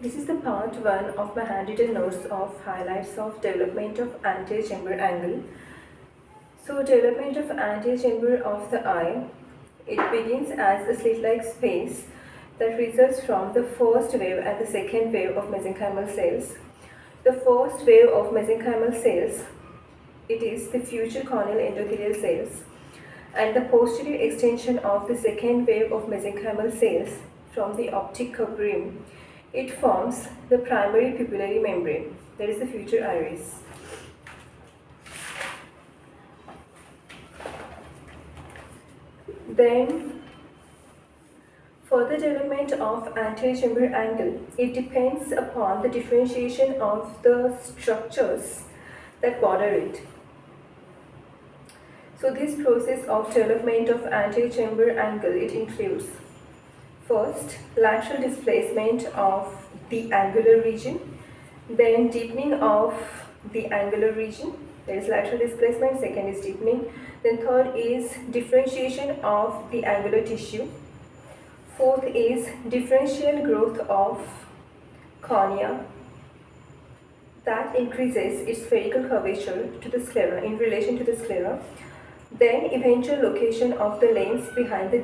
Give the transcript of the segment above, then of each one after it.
This is the part 1 of my handwritten notes of highlights of development of anterior chamber angle. So development of anterior chamber of the eye, it begins as a slit-like space that results from the first wave and the second wave of mesenchymal cells. The first wave of mesenchymal cells, it is the future corneal endothelial cells, and the posterior extension of the second wave of mesenchymal cells from the optic curve rim, it forms the primary pupillary membrane, that is the future iris. Then further development of anterior chamber angle, it depends upon the differentiation of the structures that border it. So this process of development of anterior chamber angle, it includes first lateral displacement of the angular region, then deepening of the angular region, there is lateral displacement, second is deepening, then third is differentiation of the angular tissue, fourth is differential growth of cornea that increases its spherical curvature to the sclera in relation to the sclera, then eventual location of the lens behind the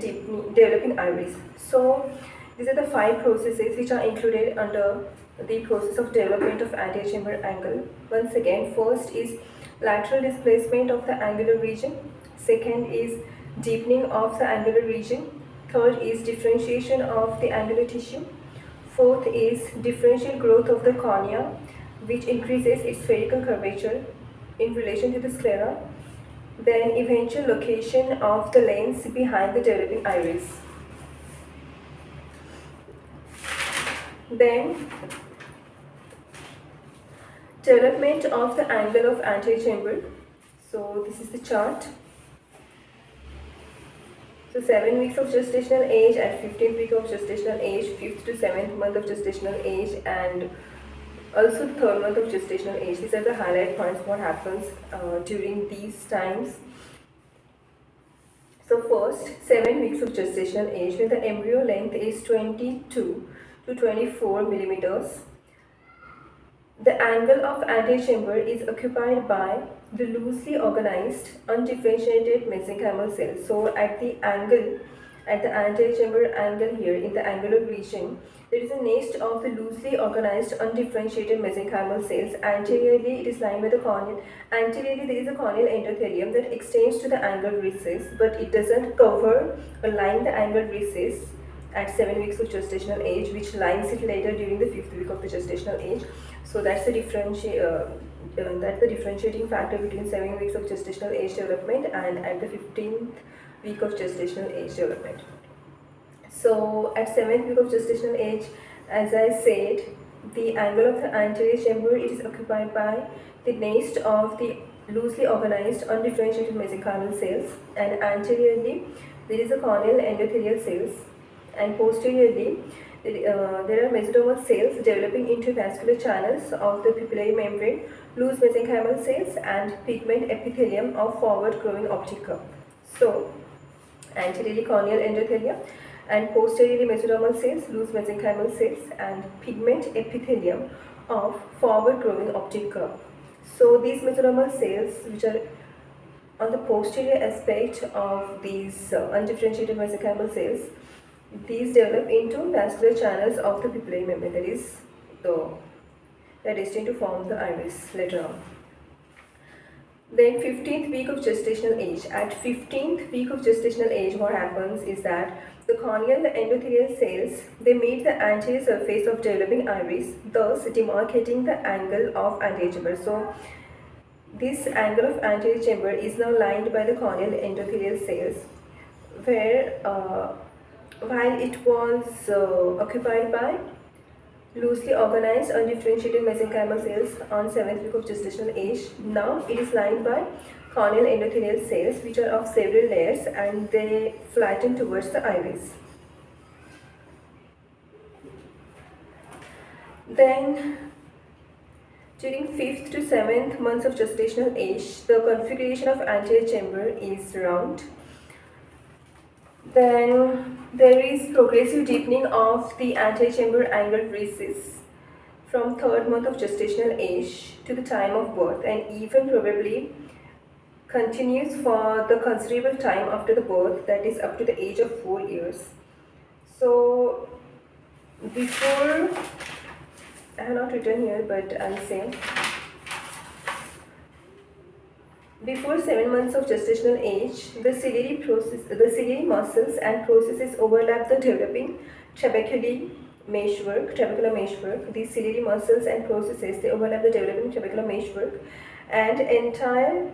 developing iris. So these are the 5 processes which are included under the process of development of anterior chamber angle. Once again, first is lateral displacement of the angular region, second is deepening of the angular region, third is differentiation of the angular tissue, fourth is differential growth of the cornea which increases its spherical curvature in relation to the sclera, then eventual location of the lens behind the developing iris. Then development of the angle of anterior chamber. So this is the chart. So 7 weeks of gestational age at 15th week of gestational age, 5th to 7th month of gestational age, and also 3rd month of gestational age. These are the highlight points, what happens during these times. So first, 7 weeks of gestational age, when the embryo length is 22 to 24 millimeters. The angle of anterior chamber is occupied by the loosely organized, undifferentiated mesenchymal cells. So at the anterior chamber angle here in the angular region, there is a nest of the loosely organized, undifferentiated mesenchymal cells. Anteriorly, it is lined by the corneal. Anteriorly, there is a corneal endothelium that extends to the angle recess, but it doesn't cover or line the angle recess at 7 weeks of gestational age, which lines it later during the 5th week of the gestational age. So that's the differentiating factor between 7 weeks of gestational age development and at the 15th week of gestational age development. So at 7th week of gestational age, as I said, the angle of the anterior chamber, it is occupied by the nest of the loosely organized, undifferentiated mesenchymal cells, and anteriorly there is a corneal endothelial cells, and posteriorly there are mesodermal cells developing into vascular channels of the pupillary membrane, loose mesenchymal cells, and pigment epithelium of forward growing optic curve. So anteriorly corneal endothelium, and posteriorly mesodermal cells, loose mesenchymal cells, and pigment epithelium of forward growing optic curve. So these mesodermal cells, which are on the posterior aspect of these undifferentiated mesenchymal cells, these develop into vascular channels of the pupillary membrane, they are destined to form the iris later on. Then 15th week of gestational age. At 15th week of gestational age, what happens is that the corneal endothelial cells, they meet the anterior surface of developing iris, thus demarcating the angle of anterior chamber. So this angle of anterior chamber is now lined by the corneal endothelial cells, where while it was occupied by loosely organized, undifferentiated mesenchymal cells on 7th week of gestational age, now it is lined by corneal endothelial cells, which are of several layers, and they flatten towards the iris. Then during 5th to 7th months of gestational age, the configuration of anterior chamber is round. Then there is progressive deepening of the anterior chamber angle recess from third month of gestational age to the time of birth, and even probably continues for the considerable time after the birth, that is up to the age of 4 years. So before, I have not written here but I'll say, before 7 months of gestational age, the ciliary muscles and processes overlap the developing trabecular meshwork. These ciliary muscles and processes, they overlap the developing trabecular meshwork, and entire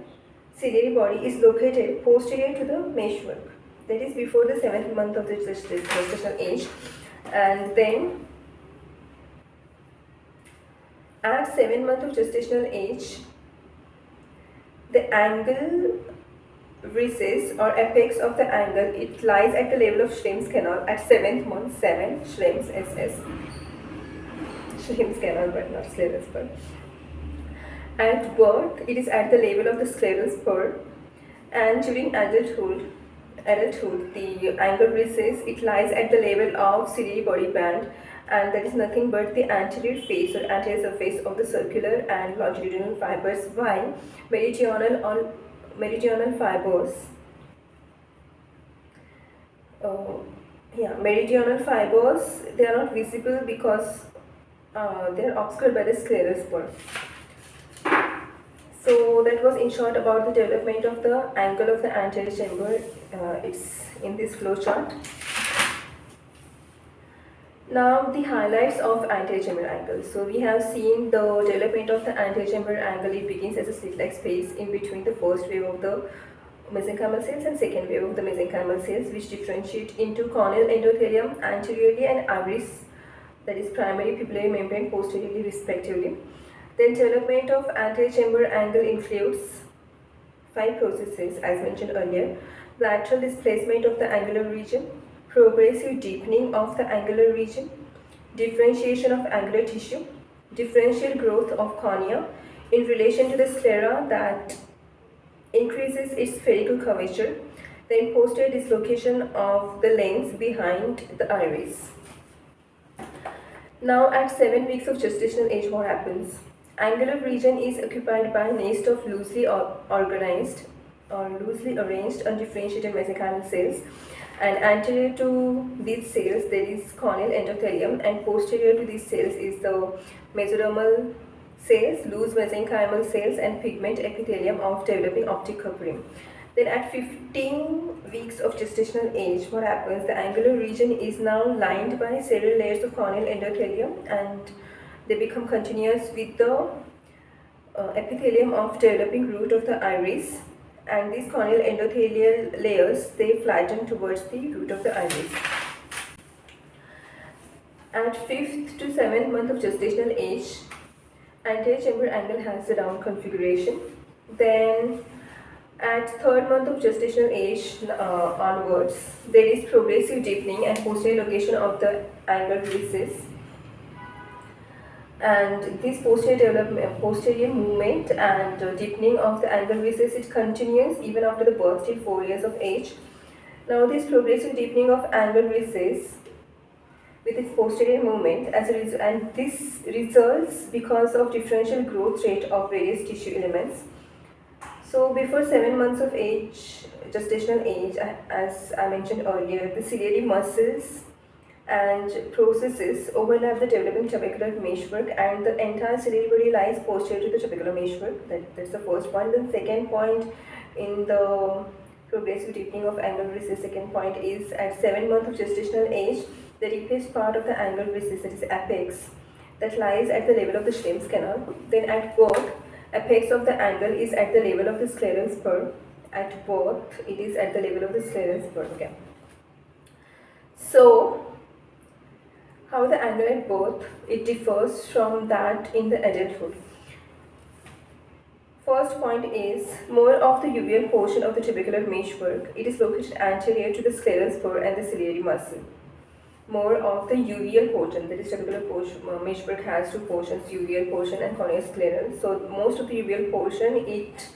ciliary body is located posterior to the meshwork. That is before the 7th month of the gestational age. And then at 7 months of gestational age, the angle recess or apex of the angle, it lies at the level of Schlimm's canal at 7th month. 7 Schlimm's SS, Schlimm's canal but not scleral spur. At birth, it is at the level of the scleral spur, and during adulthood, the angle recess, it lies at the level of ciliary body band, and that is nothing but the anterior face or anterior surface of the circular and longitudinal fibers, while meridional fibers, meridional fibers, they are not visible because they are obscured by the scleral spur. So that was in short about the development of the angle of the anterior chamber. It's in this flow chart. Now the highlights of anterior chamber angle. So we have seen the development of the anterior chamber angle. It begins as a slit-like space in between the first wave of the mesenchymal cells and second wave of the mesenchymal cells, which differentiate into corneal endothelium anteriorly and iris, that is primary pupillary membrane posteriorly respectively. Then development of anterior chamber angle includes 5 processes as mentioned earlier: lateral displacement of the angular region, progressive deepening of the angular region, differentiation of angular tissue, differential growth of cornea in relation to the sclera that increases its spherical curvature, then posterior dislocation of the lens behind the iris. Now at 7 weeks of gestational age, what happens? Angular region is occupied by a nest of loosely organized or loosely arranged undifferentiated mesenchymal cells, and anterior to these cells there is corneal endothelium, and posterior to these cells is the mesodermal cells, loose mesenchymal cells, and pigment epithelium of developing optic covering. Then at 15 weeks of gestational age, what happens? The angular region is now lined by several layers of corneal endothelium, and they become continuous with the epithelium of developing root of the iris, and these corneal endothelial layers, they flatten towards the root of the iris. At 5th to 7th month of gestational age, anterior chamber angle has the down configuration. Then at 3rd month of gestational age onwards, there is progressive deepening and posterior location of the angle recess, and this posterior movement and deepening of the angle recess, it continues even after the birth till 4 years of age. Now this progressive deepening of angle recess with its posterior movement and this results because of differential growth rate of various tissue elements. So before 7 months of age, gestational age, as I mentioned earlier, the ciliary muscles and processes overlap the developing trabecular meshwork, and the entire ciliary body lies posterior to the trabecular meshwork. That's the first point. Then second point in the progressive deepening of angle recess, second point is at 7 months of gestational age, the deepest part of the angle recess, that is apex, that lies at the level of the Schlimm's canal. Then at birth, apex of the angle is at the level of the scleral spur. At birth, it is at the level of the scleral spur. Okay. So how the angle at birth, it differs from that in the adulthood. First point is, more of the uveal portion of the trabecular meshwork, it is located anterior to the scleral spur and the ciliary muscle. More of the uveal portion, that is trabecular meshwork has 2 portions, uveal portion and corneoscleral. So most of the uveal portion, it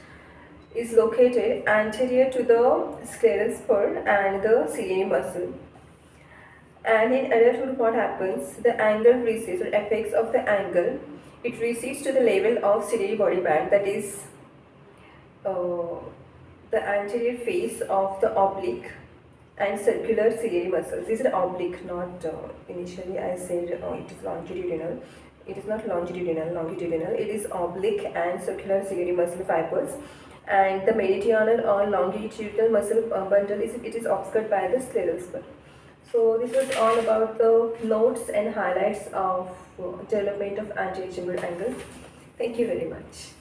is located anterior to the scleral spur and the ciliary muscle. And in adulthood, what happens? The angle recedes or effects of the angle, it recedes to the level of ciliary body band, that is uh, the anterior face of the oblique and circular ciliary muscles. These are oblique, not initially I said it is longitudinal. It is not longitudinal. It is oblique and circular ciliary muscle fibers. And the meridional or longitudinal muscle bundle is obscured by the scleral spur. So this was all about the notes and highlights of development of anterior chamber angle. Thank you very much.